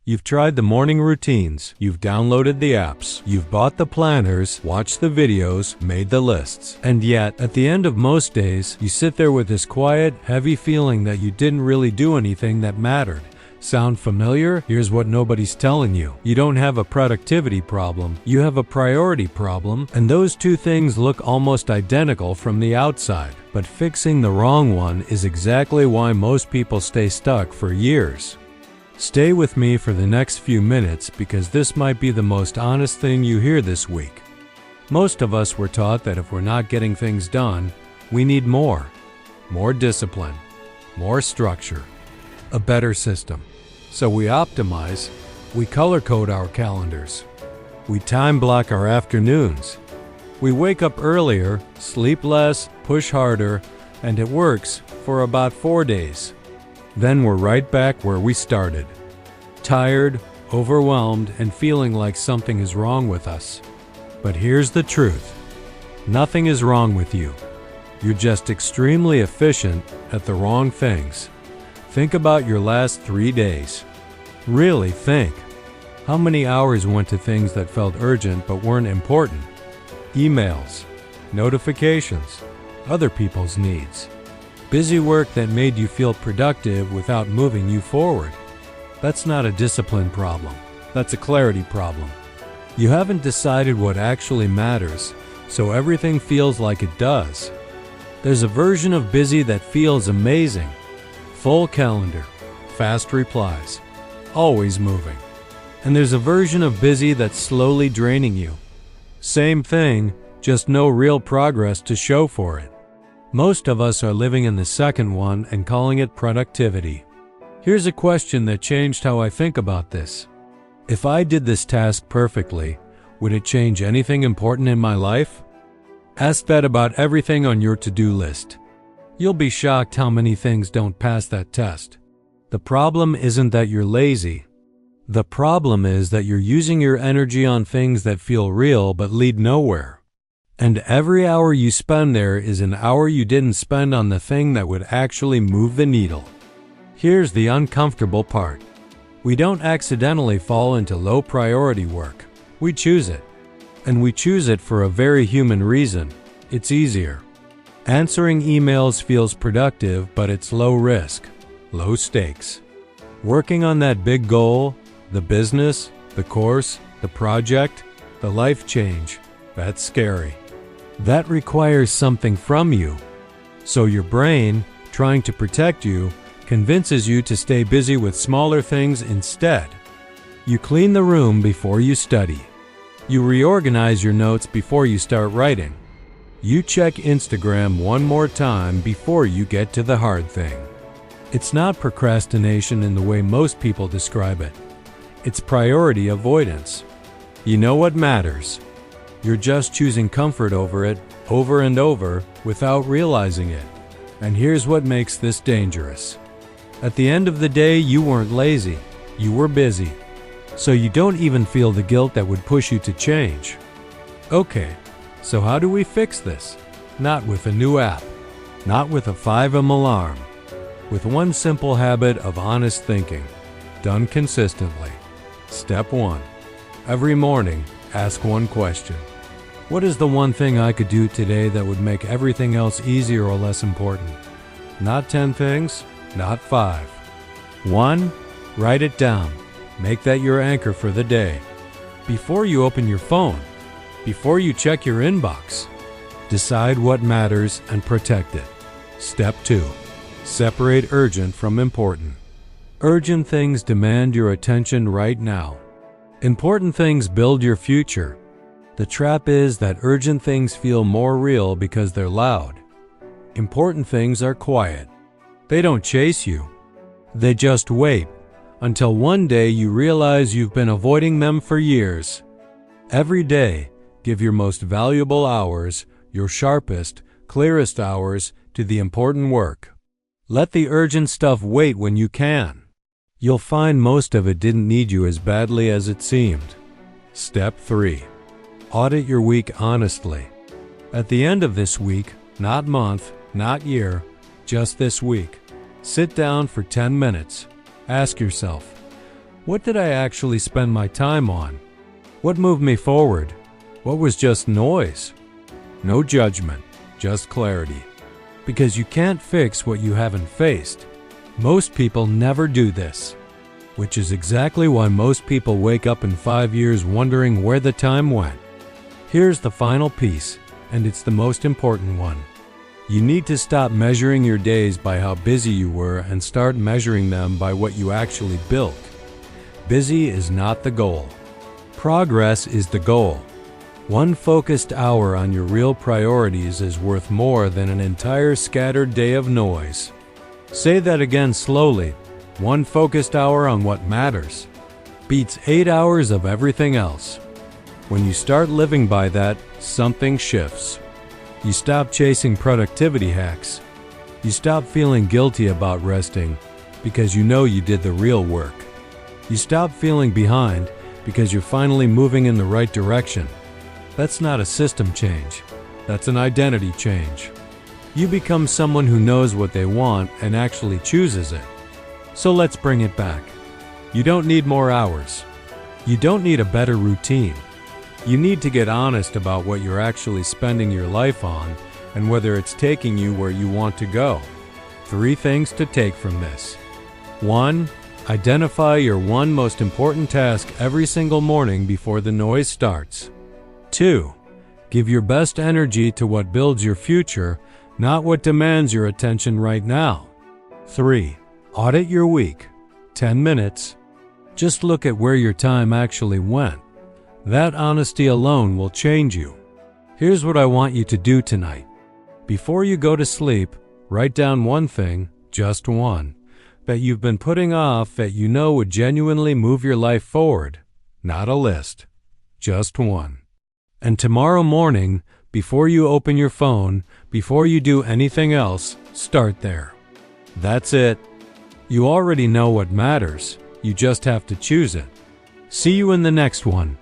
You've tried the morning routines, you've downloaded the apps, you've bought the planners, watched the videos, made the lists. And yet, at the end of most days, you sit there with this quiet, heavy feeling that you didn't really do anything that mattered. Sound familiar? Here's what nobody's telling you. You don't have a productivity problem, you have a priority problem, and those two things look almost identical from the outside. But fixing the wrong one is exactly why most people stay stuck for years. Stay with me for the next few minutes because this might be the most honest thing you hear this week. Most of us were taught that if we're not getting things done, we need more discipline, more structure, a better system. So we optimize, we color code our calendars, we time block our afternoons, we wake up earlier, sleep less, push harder, and it works for about 4 days. Then we're right back where we started. Tired, overwhelmed, and feeling like something is wrong with us. But here's the truth. Nothing is wrong with you. You're just extremely efficient at the wrong things. Think about your last 3 days. Really think. How many hours went to things that felt urgent but weren't important? Emails, notifications, other people's needs. Busy work that made you feel productive without moving you forward. That's not a discipline problem. That's a clarity problem. You haven't decided what actually matters, so everything feels like it does. There's a version of busy that feels amazing. Full calendar, fast replies, always moving. And there's a version of busy that's slowly draining you. Same thing, just no real progress to show for it. Most of us are living in the second one and calling it productivity. Here's a question that changed how I think about this. If I did this task perfectly, would it change anything important in my life? Ask that about everything on your to-do list. You'll be shocked how many things don't pass that test. The problem isn't that you're lazy. The problem is that you're using your energy on things that feel real but lead nowhere. And every hour you spend there is an hour you didn't spend on the thing that would actually move the needle. Here's the uncomfortable part. We don't accidentally fall into low priority work. We choose it. And we choose it for a very human reason. It's easier. Answering emails feels productive, but it's low risk, low stakes. Working on that big goal, the business, the course, the project, the life change, that's scary. That requires something from you. So your brain, trying to protect you, convinces you to stay busy with smaller things instead. You clean the room before you study. You reorganize your notes before you start writing. You check Instagram one more time before you get to the hard thing. It's not procrastination in the way most people describe it. It's priority avoidance. You know what matters. You're just choosing comfort over it, over and over, without realizing it. And here's what makes this dangerous. At the end of the day, you weren't lazy. You were busy. So you don't even feel the guilt that would push you to change. Okay, so how do we fix this? Not with a new app. Not with a 5 AM alarm. With one simple habit of honest thinking, done consistently. Step 1. Every morning, ask one question. What is the one thing I could do today that would make everything else easier or less important? Not 10 things, not 5. 1. Write it down. Make that your anchor for the day. Before you open your phone, before you check your inbox, decide what matters and protect it. Step 2. Separate urgent from important. Urgent things demand your attention right now. Important things build your future. The trap is that urgent things feel more real because they're loud. Important things are quiet. They don't chase you. They just wait until one day you realize you've been avoiding them for years. Every day, give your most valuable hours, your sharpest, clearest hours, to the important work. Let the urgent stuff wait when you can. You'll find most of it didn't need you as badly as it seemed. Step 3. Audit your week honestly. At the end of this week, not month, not year, just this week, sit down for 10 minutes. Ask yourself, What did I actually spend my time on? What moved me forward? What was just noise? No judgment, just clarity. Because you can't fix what you haven't faced. Most people never do this, which is exactly why most people wake up in 5 years wondering where the time went. Here's the final piece, and it's the most important one. You need to stop measuring your days by how busy you were and start measuring them by what you actually built. Busy is not the goal. Progress is the goal. One focused hour on your real priorities is worth more than an entire scattered day of noise. Say that again slowly. One focused hour on what matters beats 8 hours of everything else. When you start living by that, something shifts. You stop chasing productivity hacks. You stop feeling guilty about resting because you know you did the real work. You stop feeling behind because you're finally moving in the right direction. That's not a system change. That's an identity change. You become someone who knows what they want and actually chooses it. So let's bring it back. You don't need more hours. You don't need a better routine. You need to get honest about what you're actually spending your life on and whether it's taking you where you want to go. 3 things to take from this. 1. Identify your one most important task every single morning before the noise starts. 2. Give your best energy to what builds your future, not what demands your attention right now. 3. Audit your week. 10 minutes. Just look at where your time actually went. That honesty alone will change you. Here's what I want you to do tonight. Before you go to sleep, write down one thing, just one, that you've been putting off that you know would genuinely move your life forward. Not a list. Just one. And tomorrow morning, before you open your phone, before you do anything else, start there. That's it. You already know what matters. You just have to choose it. See you in the next one.